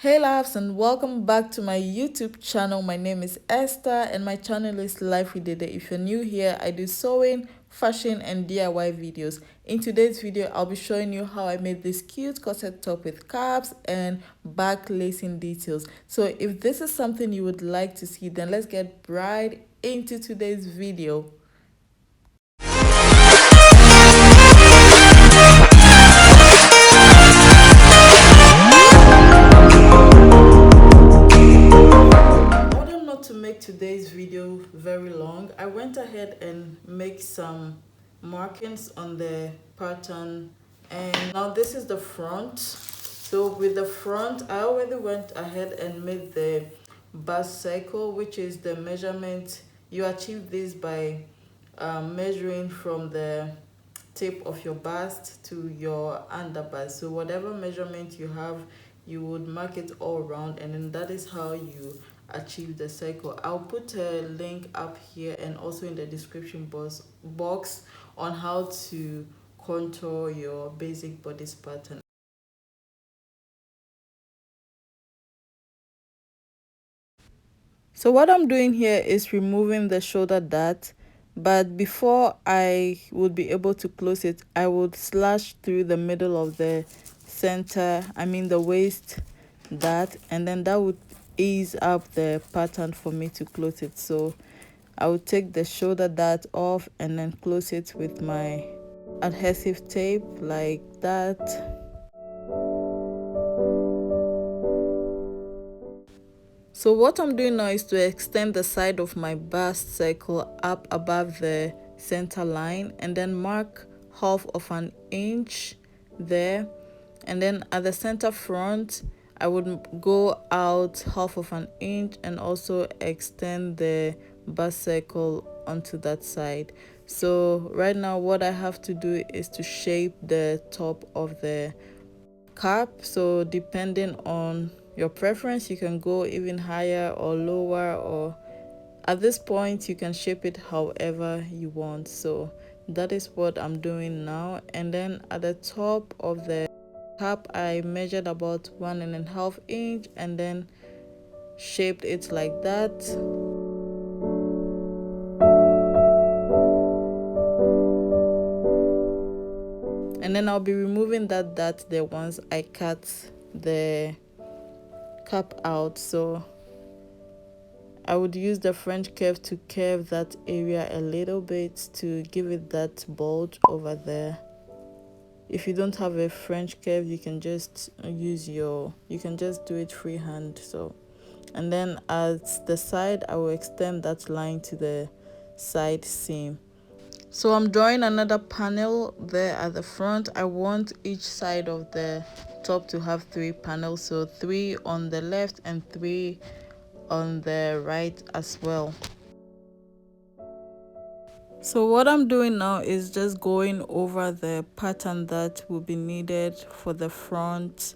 Hey loves, and welcome back to my YouTube channel. My name is Esther and my channel is Life with Dede. If you're new here, I do sewing, fashion and DIY videos. In today's video, I'll be showing you how I made this cute corset top with caps and back lacing details. So if this is something you would like to see, then let's get right into today's video. To make today's video very long, I went ahead and make some markings on the pattern, and now this is the front. So with the front, I already went ahead and made the bust circle, which is the measurement. You achieve this by measuring from the tip of your bust to your underbust. So whatever measurement you have, you would mark it all around, and then that is how you achieve the circle. I'll put a link up here and also in the description box on how to contour your basic bodice pattern. So what I'm doing here is removing the shoulder dart, but before I would be able to close it, I would slash through the middle of the center, the waist dart, and then that would ease up the pattern for me to close it. So I would take the shoulder dart off and then close it with my adhesive tape like that. So what I'm doing now is to extend the side of my bust circle up above the center line and then mark half of an inch there, and then at the center front I would go out half of an inch and also extend the bust circle onto that side. So right now what I have to do is to shape the top of the cap. So depending on your preference, you can go even higher or lower, or at this point you can shape it however you want. So that is what I'm doing now. And then at the top of the cap I measured about 1.5 inch and then shaped it like that. And then I'll be removing that dart there once I cut the cap out. So I would use the French curve to curve that area a little bit to give it that bulge over there. If you don't have a French curve, you can just do it freehand. So, and then at the side I will extend that line to the side seam. So I'm drawing another panel there at the front. I want each side of the top to have 3 panels, so 3 on the left and 3 on the right as well. So what I'm doing now is just going over the pattern that will be needed for the front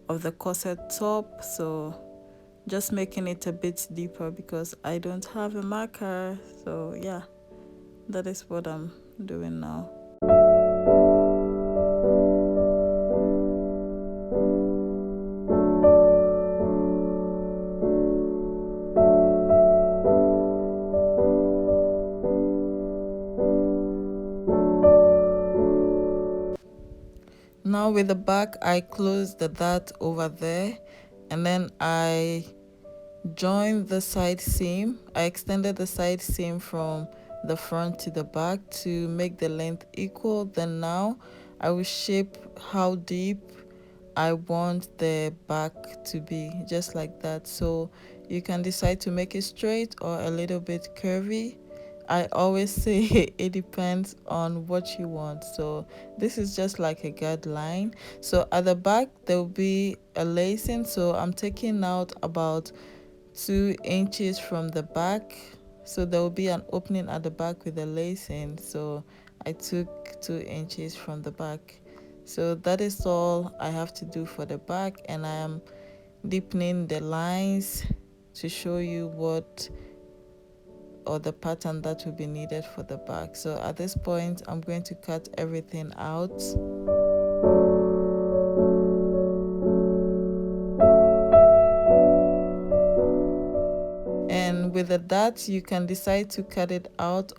of the corset top. So just making it a bit deeper because I don't have a marker. So yeah, that is what I'm doing now. Now with the back, I closed the dart over there, and then I joined the side seam. I extended the side seam from the front to the back to make the length equal. Then now I will shape how deep I want the back to be, just like that. So you can decide to make it straight or a little bit curvy. I always say it depends on what you want. So this is just like a guideline. So at the back there will be a lacing, so I'm taking out about 2 inches from the back. So there will be an opening at the back with the lacing, so I took 2 inches from the back. So that is all I have to do for the back, and I am deepening the lines to show you what or the pattern that will be needed for the back. So at this point I'm going to cut everything out. with the dart, you can decide to cut it out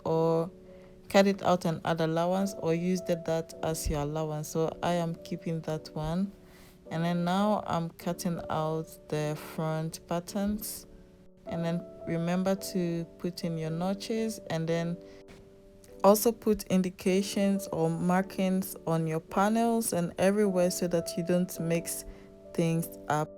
and add allowance, or use the dart as your allowance. So I am keeping that one. And then now I'm cutting out the front patterns. And then remember to put in your notches, and then also put indications or markings on your panels and everywhere so that you don't mix things up.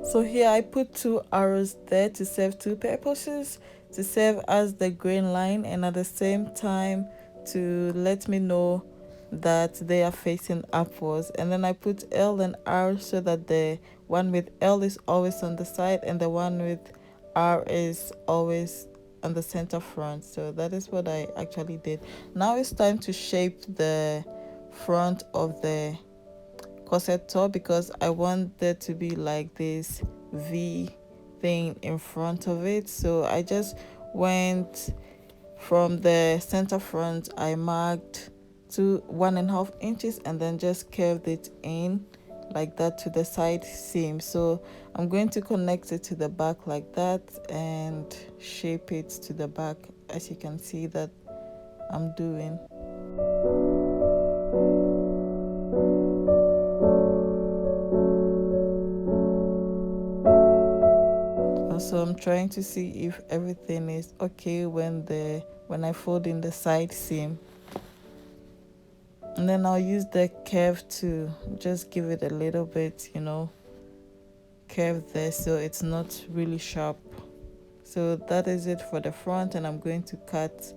So here I put 2 arrows there to serve 2 purposes, to serve as the grain line, and at the same time to let me know that they are facing upwards. And then I put L and R so that the one with L is always on the side and the one with R is always on the center front. So that is what I actually did. Now it's time to shape the front of the corset top, because I want there to be like this V thing in front of it. So I just went from the center front, I marked to 1.5 inches and then just curved it in like that to the side seam. So I'm going to connect it to the back like that and shape it to the back, as you can see that I'm doing. So I'm trying to see if everything is okay when I fold in the side seam. And then I'll use the curve to just give it a little bit, curve there so it's not really sharp. So that is it for the front, and I'm going to cut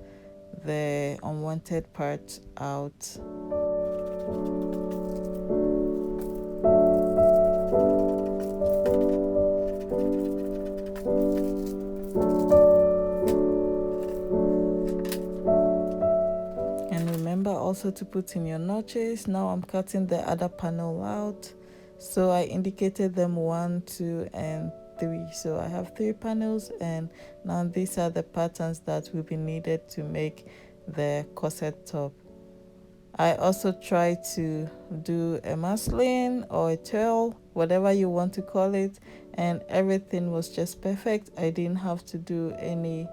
the unwanted part out. Also to put in your notches. Now I'm cutting the other panel out, so I indicated them 1, 2 and 3. So I have 3 panels, and now these are the patterns that will be needed to make the corset top. I also tried to do a muslin or a twill, whatever you want to call it, and everything was just perfect. I didn't have to do any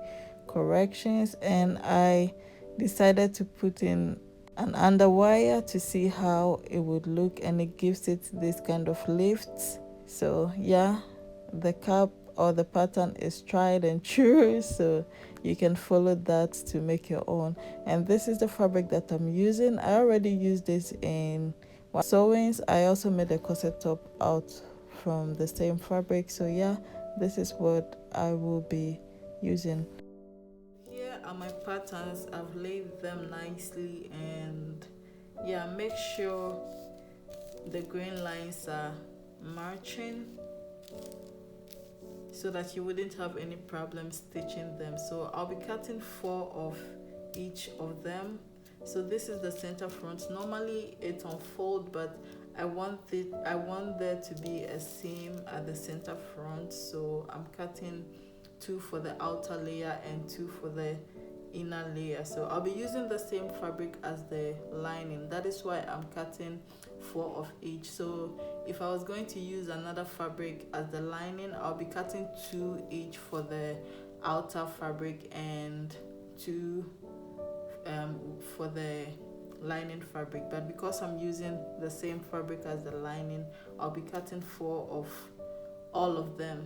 corrections, and I decided to put in an underwire to see how it would look, and it gives it this kind of lift. So yeah, the cap or the pattern is tried and true, so you can follow that to make your own. And this is the fabric that I'm using. I already used this in sewings. I also made a corset top out from the same fabric. So yeah, this is what I will be using. Here are my patterns. I've laid them nicely, and yeah, make sure the grain lines are matching so that you wouldn't have any problem stitching them. So I'll be cutting 4 of each of them. So this is the center front. Normally it's unfold, but I want there to be a seam at the center front, so I'm cutting 2 for the outer layer and 2 for the inner layer. So I'll be using the same fabric as the lining. That is why I'm cutting 4 of each. So if I was going to use another fabric as the lining, I'll be cutting 2 each for the outer fabric and 2 for the lining fabric. But because I'm using the same fabric as the lining, I'll be cutting 4 of all of them.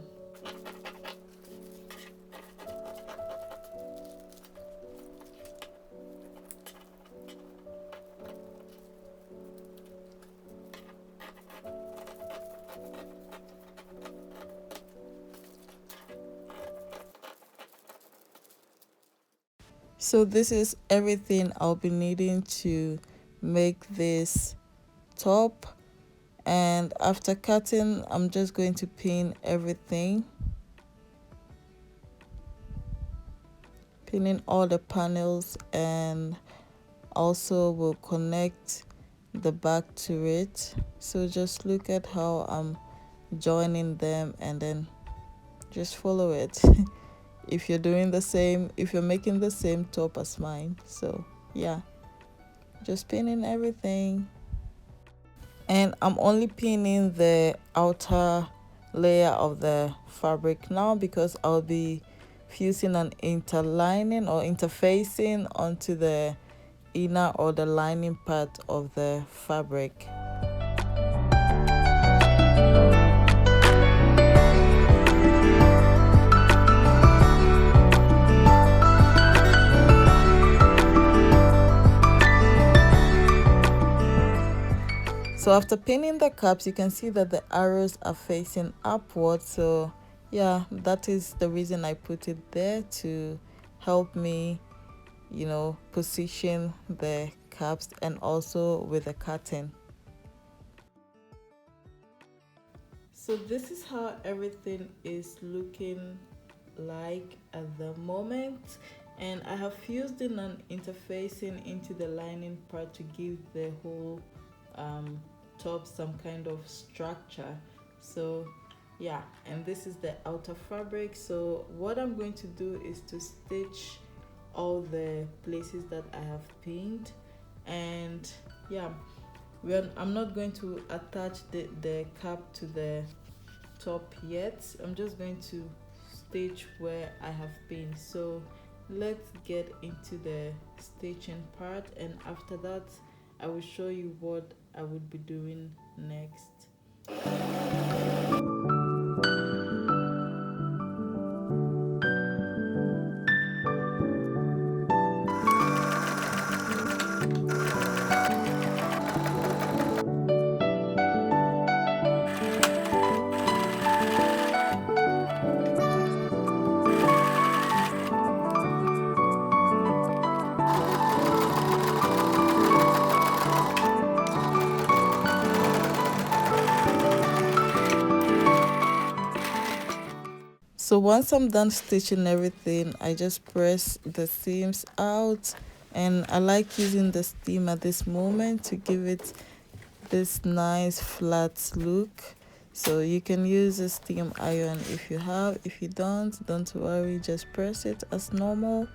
So this is everything I'll be needing to make this top, and after cutting I'm just going to pin everything. pinning all the panels, and also will connect the back to it. So just look at how I'm joining them, and then just follow it. If you're doing the same, if you're making the same top as mine. So yeah, just pinning everything. And I'm only pinning the outer layer of the fabric now, because I'll be fusing an interlining or interfacing onto the inner or the lining part of the fabric. So after pinning the caps, you can see that the arrows are facing upward. So yeah, that is the reason I put it there, to help me, you know, position the caps, and also with the cutting. So this is how everything is looking like at the moment, and I have fused in an interfacing into the lining part to give the whole top some kind of structure. So yeah, and this is the outer fabric. So what I'm going to do is to stitch all the places that I have pinned, and yeah, I'm not going to attach the cap to the top yet. I'm just going to stitch where I have pinned. So let's get into the stitching part, and after that I will show you what I would be doing next. So once I'm done stitching everything, I just press the seams out, and I like using the steam at this moment to give it this nice flat look. So you can use a steam iron if you have. If you don't worry, just press it as normal.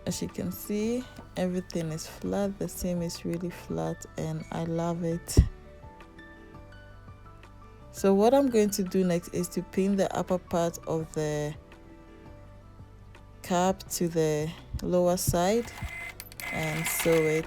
As you can see, everything is flat. The seam is really flat, and I love it. So what I'm going to do next is to pin the upper part of the cap to the lower side and sew it.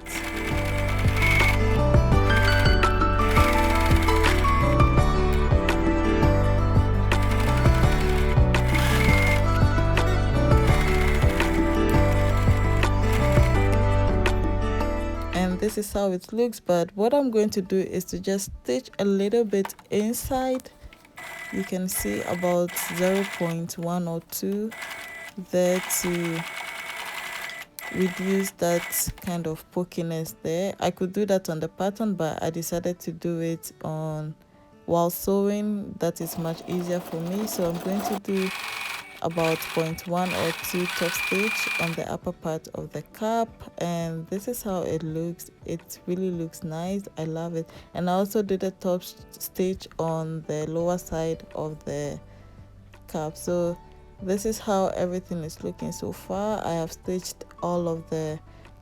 And this is how it looks, but what I'm going to do is to just stitch a little bit inside. You can see about 0.1 or 2 there to reduce that kind of pokiness there. I could do that on the pattern, but I decided to do it on while sewing. That is much easier for me. So I'm going to do about 0.1 or 2 top stitch on the upper part of the cap, and this is how it looks. It really looks nice. I love it. And I also did a top stitch on the lower side of the cap. So this is how everything is looking so far. I have stitched all of the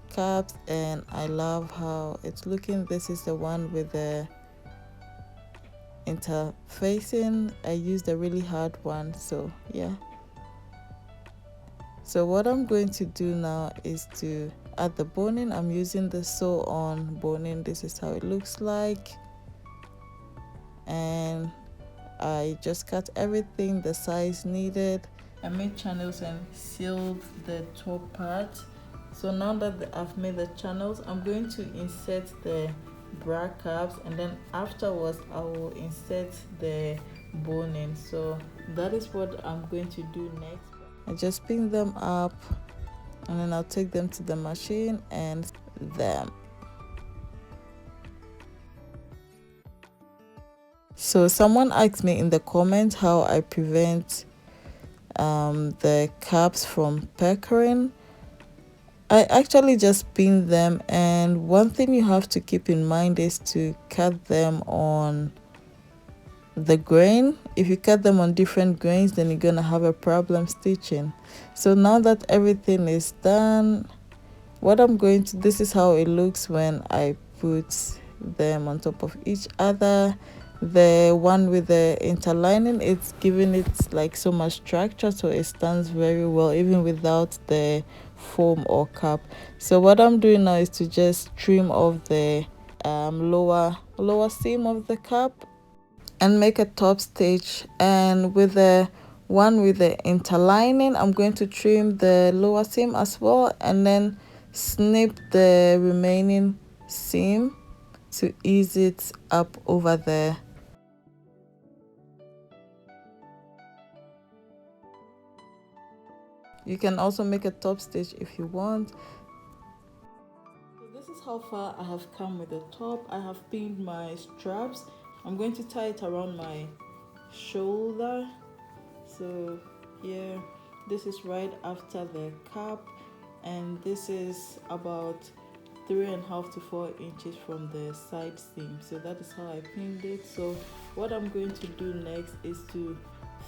caps, and I love how it's looking. This is the one with the interfacing. I used a really hard one, so yeah. So what I'm going to do now is to add the boning. I'm using the sew on boning. This is how it looks like, and I just cut everything the size needed. I made channels and sealed the top part. So now that I've made the channels, I'm going to insert the bra caps, and then afterwards I will insert the boning. So that is what I'm going to do next. I just pin them up, and then I'll take them to the machine and them. So someone asked me in the comments how I prevent the caps from Pecorin. I actually just pinned them, and one thing you have to keep in mind is to cut them on the grain. If you cut them on different grains, then you're gonna have a problem stitching. So now that everything is done, this is how it looks when I put them on top of each other. The one with the interlining, it's giving it like so much structure, so it stands very well even without the foam or cap. So what I'm doing now is to just trim off the lower seam of the cap and make a top stitch. And with the one with the interlining, I'm going to trim the lower seam as well, and then snip the remaining seam to ease it up over there. You can also make a top stitch if you want. So this is how far I have come with the top. I have pinned my straps. I'm going to tie it around my shoulder. So here, this is right after the cap, and this is about 3.5 to 4 inches from the side seam. So that is how I pinned it. So what I'm going to do next is to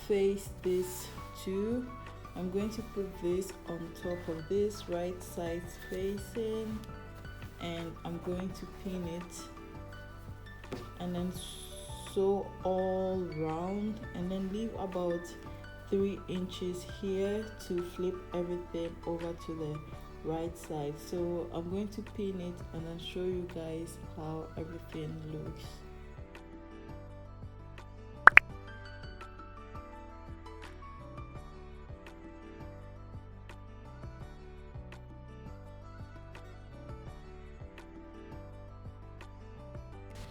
face this too. I'm going to put this on top of this right side facing, and I'm going to pin it and then sew all round, and then leave about 3 inches here to flip everything over to the right side. So I'm going to pin it and then show you guys how everything looks.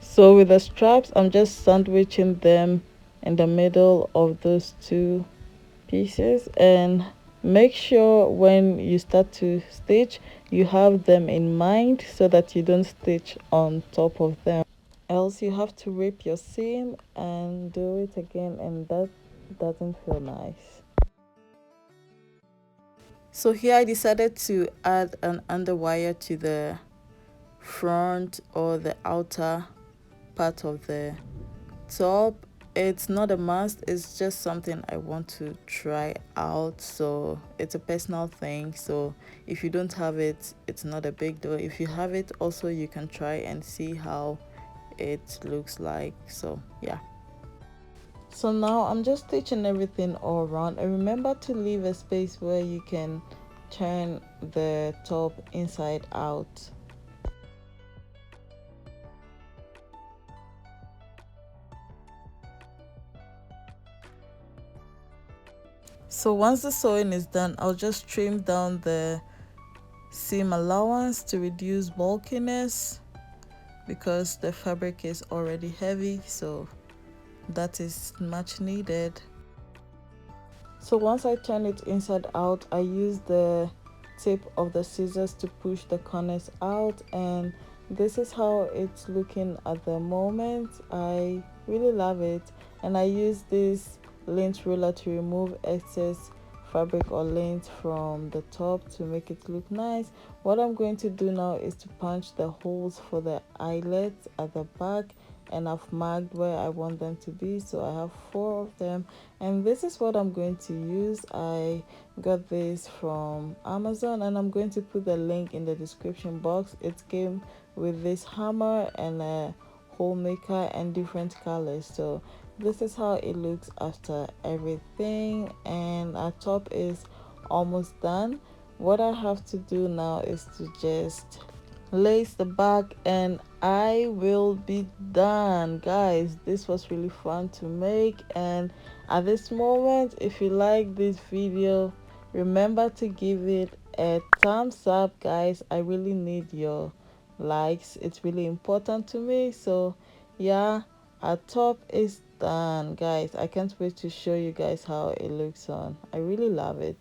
So with the straps, I'm just sandwiching them in the middle of those two pieces, and make sure when you start to stitch you have them in mind so that you don't stitch on top of them, else you have to rip your seam and do it again, and that doesn't feel nice. So here I decided to add an underwire to the front or the outer part of the top. It's not a must, it's just something I want to try out, so it's a personal thing. So if you don't have it, it's not a big deal. If you have it also, you can try and see how it looks like. So yeah, so now I'm just stitching everything all around, and remember to leave a space where you can turn the top inside out. So once the sewing is done, I'll just trim down the seam allowance to reduce bulkiness, because the fabric is already heavy, so that is much needed. So once I turn it inside out, I use the tip of the scissors to push the corners out, and this is how it's looking at the moment. I really love it, and I use this lint roller to remove excess fabric or lint from the top to make it look nice. What I'm going to do now is to punch the holes for the eyelets at the back, and I've marked where I want them to be, so I have 4 of them, and this is what I'm going to use. I got this from Amazon, and I'm going to put the link in the description box. It came with this hammer and a hole maker and different colors. So this is how it looks after everything, and our top is almost done. What I have to do now is to just lace the back, and I will be done. Guys, this was really fun to make, and at this moment, if you like this video, remember to give it a thumbs up. Guys, I really need your likes, it's really important to me. So yeah, our top is done, guys. I can't wait to show you guys how it looks on. I really love it.